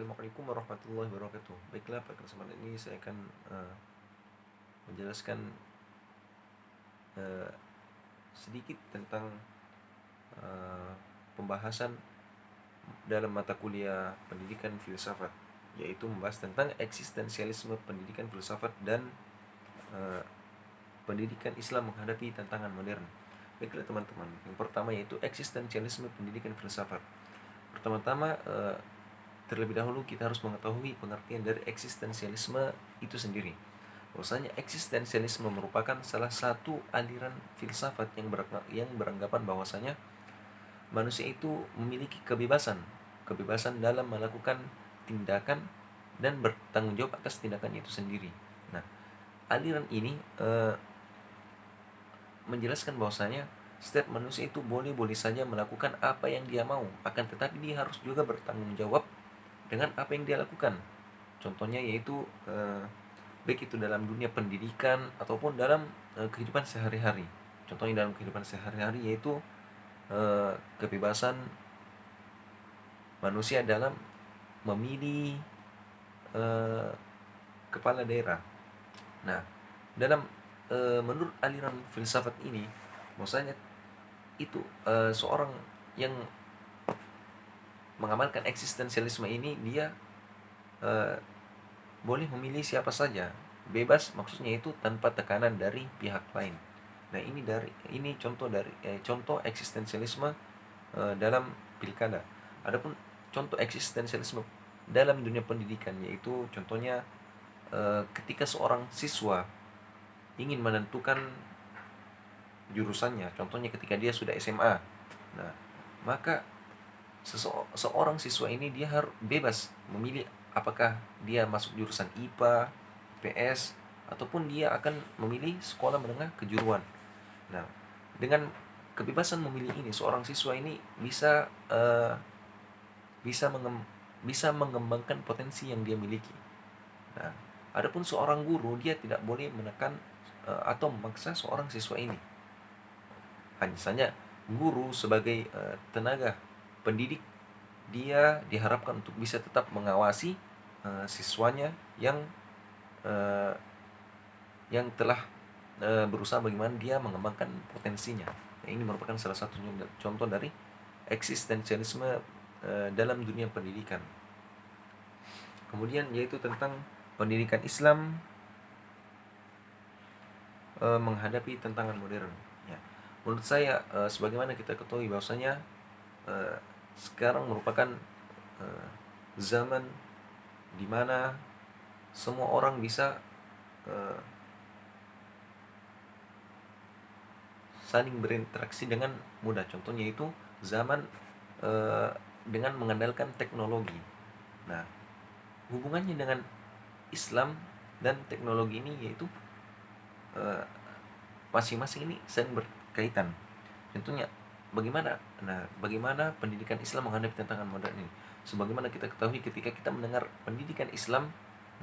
Assalamualaikum warahmatullahi wabarakatuh. Baiklah, pada kesempatan ini saya akan menjelaskan uh, sedikit tentang uh, pembahasan dalam mata kuliah pendidikan filsafat, yaitu membahas tentang eksistensialisme pendidikan filsafat dan uh, pendidikan Islam menghadapi tantangan modern. Baiklah teman-teman, yang pertama yaitu eksistensialisme pendidikan filsafat. Pertama-tama, terlebih dahulu kita harus mengetahui pengertian dari eksistensialisme itu sendiri. Bahwasanya eksistensialisme merupakan salah satu aliran filsafat yang beranggapan bahwasanya manusia itu memiliki kebebasan dalam melakukan tindakan dan bertanggung jawab atas tindakannya itu sendiri. Nah, aliran ini menjelaskan bahwasanya setiap manusia itu boleh-boleh saja melakukan apa yang dia mau, akan tetapi dia harus juga bertanggung jawab dengan apa yang dia lakukan. Contohnya yaitu baik itu dalam dunia pendidikan ataupun dalam kehidupan sehari-hari. Contohnya dalam kehidupan sehari-hari yaitu kebebasan manusia dalam memilih kepala daerah. Nah, dalam menurut aliran filsafat ini, maksudnya itu seorang yang mengamalkan eksistensialisme ini dia uh, boleh memilih siapa saja, bebas maksudnya itu tanpa tekanan dari pihak lain. Nah, ini contoh eksistensialisme dalam pilkada. Adapun contoh eksistensialisme dalam dunia pendidikan yaitu contohnya ketika seorang siswa ingin menentukan jurusannya, contohnya ketika dia sudah SMA. Nah, maka seorang siswa ini dia harus bebas memilih apakah dia masuk jurusan IPA, PS, ataupun dia akan memilih sekolah menengah kejuruan. Nah, dengan kebebasan memilih ini, seorang siswa ini bisa bisa mengembangkan potensi yang dia miliki. Nah, adapun seorang guru dia tidak boleh menekan atau memaksa seorang siswa ini. Hanya saja guru sebagai tenaga pendidik dia diharapkan untuk bisa tetap mengawasi siswanya uh, yang telah berusaha bagaimana dia mengembangkan potensinya. Nah, ini merupakan salah satu contoh dari eksistensialisme dalam dunia pendidikan. Kemudian yaitu tentang pendidikan Islam menghadapi tantangan modern. Ya. Menurut saya sebagaimana kita ketahui bahwasanya sekarang merupakan uh, zaman di mana semua orang bisa uh, saling berinteraksi dengan mudah. Contohnya itu zaman dengan mengandalkan teknologi. Nah, hubungannya dengan Islam dan teknologi ini yaitu uh, masing-masing ini saling berkaitan. Contohnya bagaimana pendidikan Islam menghadapi tantangan modern ini? Sebagaimana kita ketahui ketika kita mendengar pendidikan Islam,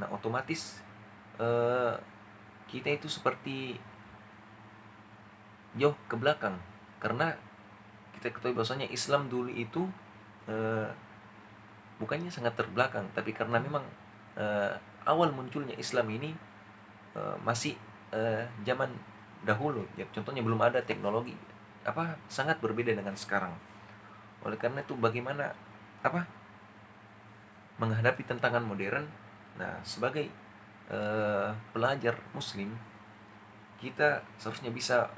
nah otomatis kita itu seperti jauh ke belakang, karena kita ketahui bahwasanya Islam dulu itu eh, bukannya sangat terbelakang, tapi karena memang eh, awal munculnya Islam ini masih zaman dahulu ya, contohnya belum ada teknologi sangat berbeda dengan sekarang. Oleh karena itu bagaimana menghadapi tantangan modern. Nah, sebagai pelajar muslim, kita seharusnya bisa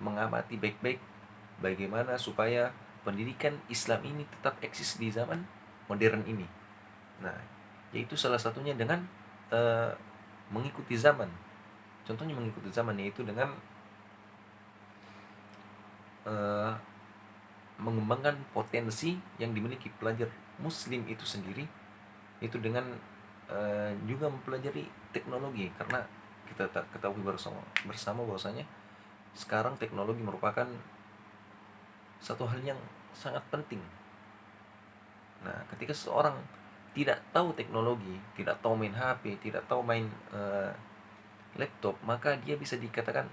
mengamati baik-baik bagaimana supaya pendidikan Islam ini tetap eksis di zaman modern ini. Nah, yaitu salah satunya dengan uh, mengikuti zaman. Contohnya mengikuti zaman yaitu dengan uh, mengembangkan potensi yang dimiliki pelajar muslim itu sendiri, itu dengan juga mempelajari teknologi, karena kita tak ketahui bersama bahwasanya sekarang teknologi merupakan satu hal yang sangat penting. Nah, ketika seseorang tidak tahu teknologi, tidak tahu main HP, tidak tahu main laptop, maka dia bisa dikatakan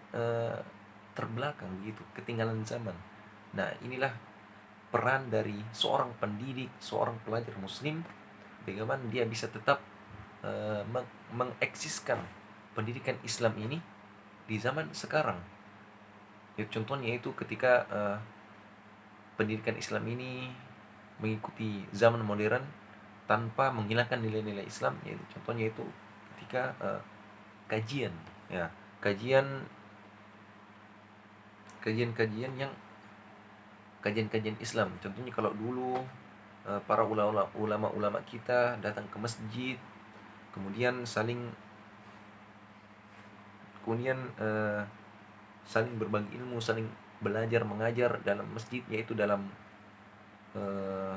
terbelakang begitu, ketinggalan zaman. Nah, inilah peran dari seorang pendidik, seorang pelajar muslim bagaimana dia bisa tetap mengeksiskan pendidikan Islam ini di zaman sekarang. Ya, contohnya itu ketika pendidikan Islam ini mengikuti zaman modern tanpa menghilangkan nilai-nilai Islam, yaitu contohnya itu ketika kajian, ya, kajian kajian-kajian yang kajian-kajian Islam. Contohnya kalau dulu para ulama-ulama kita datang ke masjid, kemudian kemudian saling berbagi ilmu, saling belajar mengajar dalam masjid, yaitu dalam eh,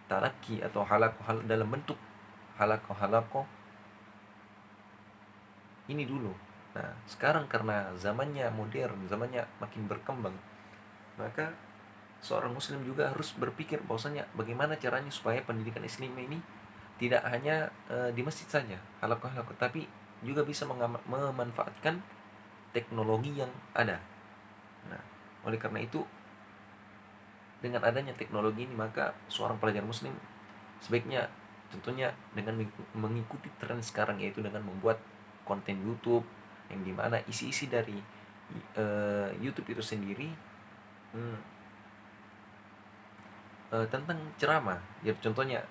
talaki atau halaqah, dalam bentuk halaqah ini dulu. Nah, sekarang karena zamannya modern, zamannya makin berkembang, maka seorang muslim juga harus berpikir bahwasanya bagaimana caranya supaya pendidikan Islam ini tidak hanya di masjid saja, halaqah-halaqah, tapi juga bisa memanfaatkan teknologi yang ada. Nah, oleh karena itu, dengan adanya teknologi ini, maka seorang pelajar muslim sebaiknya tentunya dengan mengikuti tren sekarang, yaitu dengan membuat konten YouTube yang dimana isi-isi dari YouTube itu sendiri hmm, tentang ceramah. Jadi contohnya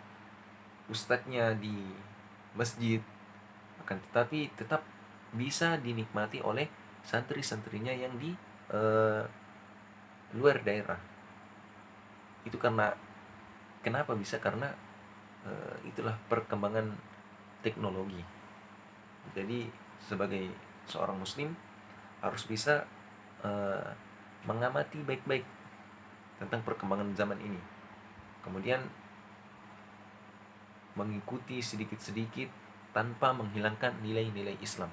ustadznya di masjid, akan tetapi tetap bisa dinikmati oleh santri-santrinya yang di eh, luar daerah. Itu kenapa bisa, karena itulah perkembangan teknologi. Jadi sebagai seorang muslim harus bisa uh, mengamati baik-baik tentang perkembangan zaman ini, kemudian mengikuti sedikit-sedikit tanpa menghilangkan nilai-nilai Islam.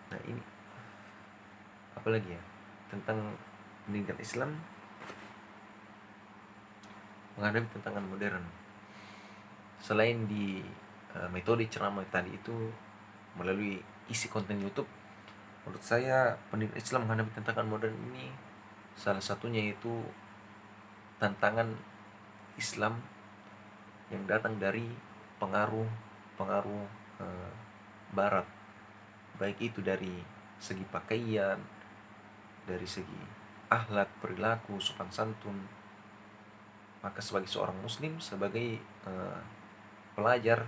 Nah, ini apalagi ya tentang pendidikan Islam menghadapi tantangan modern. Selain di metode ceramah tadi itu melalui isi konten YouTube, menurut saya pendidikan Islam menghadapi tantangan modern ini salah satunya yaitu tantangan Islam yang datang dari pengaruh-pengaruh Barat, baik itu dari segi pakaian, dari segi akhlak, perilaku, sopan santun. Maka sebagai seorang muslim, sebagai pelajar,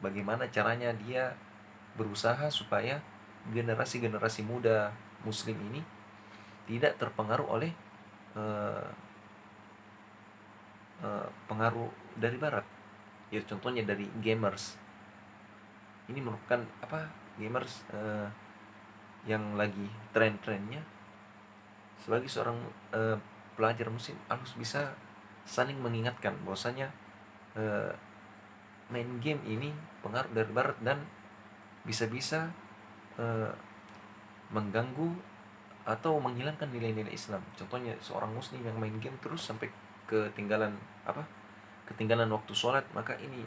bagaimana caranya dia berusaha supaya generasi-generasi muda muslim ini tidak terpengaruh oleh uh, pengaruh dari barat. Ya, contohnya dari gamers. Ini merupakan gamers yang lagi tren-trennya. Sebagai seorang pelajar muslim harus bisa saling mengingatkan bahwasanya main game ini pengaruh dari barat dan bisa-bisa mengganggu atau menghilangkan nilai-nilai Islam. Contohnya seorang muslim yang main game terus sampai ketinggalan ketinggalan waktu sholat, maka ini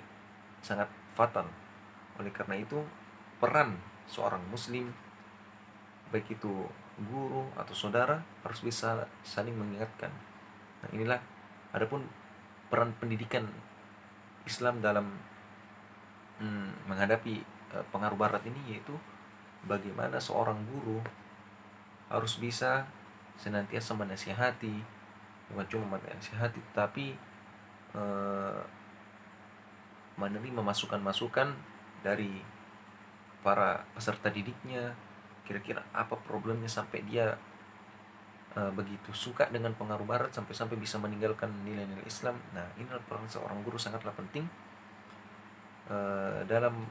sangat fatal. Oleh karena itu, peran seorang muslim, baik itu guru atau saudara, harus bisa saling mengingatkan. Nah, inilah adapun peran pendidikan Islam dalam menghadapi pengaruh barat ini, yaitu bagaimana seorang guru harus bisa senantiasa menasihati, bukan cuma menasihati, tapi menerima masukan-masukan dari para peserta didiknya. Kira-kira apa problemnya sampai dia begitu suka dengan pengaruh barat sampai-sampai bisa meninggalkan nilai-nilai Islam. Nah, ini peran seorang guru sangatlah penting dalam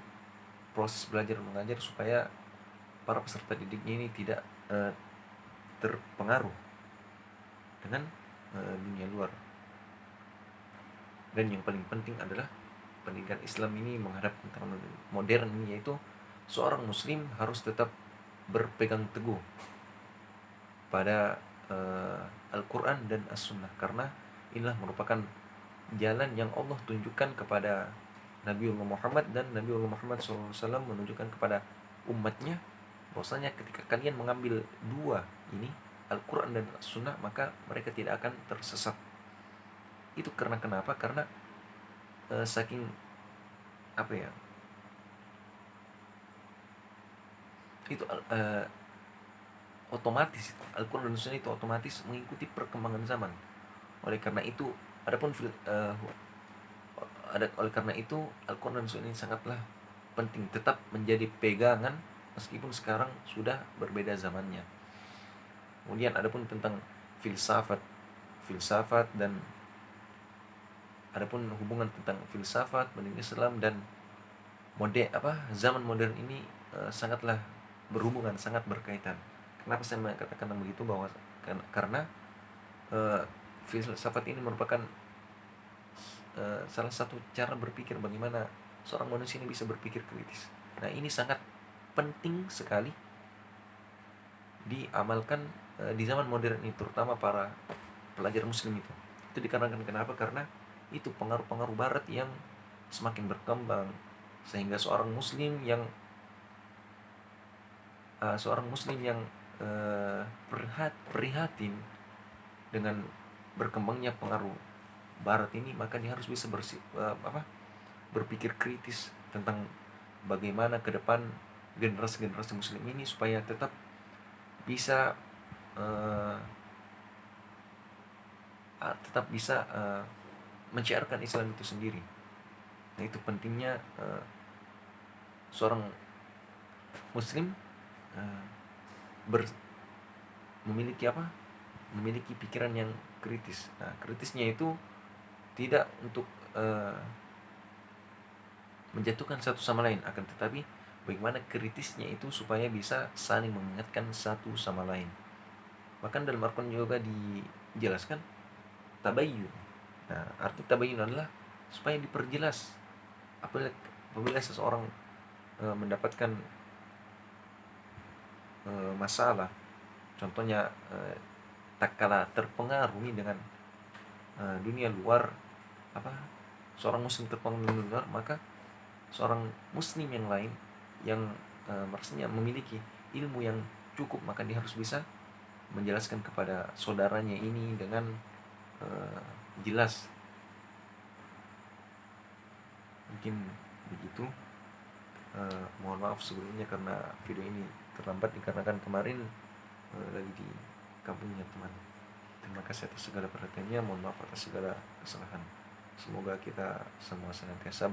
proses belajar mengajar, supaya para peserta didiknya ini tidak terpengaruh dengan dunia luar. Dan yang paling penting adalah pendidikan Islam ini menghadapi tantangan modern ini, yaitu seorang muslim harus tetap berpegang teguh pada Al-Quran dan As-Sunnah, karena inilah merupakan jalan yang Allah tunjukkan kepada Nabiullah Muhammad, dan Nabiullah Muhammad SAW menunjukkan kepada umatnya bahwasanya ketika kalian mengambil dua ini, Al-Quran dan As-Sunnah, maka mereka tidak akan tersesat. Itu karena kenapa? Karena saking apa ya, itu otomatis Al-Quran dan Sunnah itu otomatis mengikuti perkembangan zaman. Oleh karena itu, adapun oleh karena itu Al-Quran dan Sunnah ini sangatlah penting tetap menjadi pegangan meskipun sekarang sudah berbeda zamannya. Kemudian adapun tentang filsafat, filsafat dan adapun hubungan tentang filsafat dengan Islam dan zaman modern ini sangatlah berhubungan, sangat berkaitan. Kenapa saya mengatakan begitu? Bahwa karena uh, filsafat ini merupakan salah satu cara berpikir bagaimana seorang manusia ini bisa berpikir kritis. Nah, ini sangat penting sekali diamalkan di zaman modern ini, terutama para pelajar muslim itu. Itu dikarenakan kenapa? Karena itu pengaruh-pengaruh barat yang semakin berkembang, sehingga seorang muslim yang prihatin dengan berkembangnya pengaruh barat ini, maka dia harus bisa berpikir kritis tentang bagaimana ke depan generasi-generasi muslim ini supaya tetap bisa uh, menyiarkan Islam itu sendiri. Nah, itu pentingnya seorang muslim uh, memiliki pikiran yang kritis. Nah, kritisnya itu tidak untuk menjatuhkan satu sama lain, akan tetapi bagaimana kritisnya itu supaya bisa saling mengingatkan satu sama lain. Bahkan dalam Al-Quran juga dijelaskan tabayyun. Nah, arti tabayyun adalah supaya diperjelas apabila seseorang mendapatkan masalah, contohnya tak kalah terpengaruhi dengan dunia luar, seorang muslim terpengaruh dunia luar, maka seorang muslim yang lain yang maksudnya memiliki ilmu yang cukup, maka dia harus bisa menjelaskan kepada saudaranya ini dengan jelas. Mungkin begitu. Mohon maaf sebelumnya karena video ini terlambat dikarenakan kemarin lagi di kampungnya teman. Terima kasih atas segala perhatiannya, mohon maaf atas segala kesalahan. Semoga kita semua senantiasa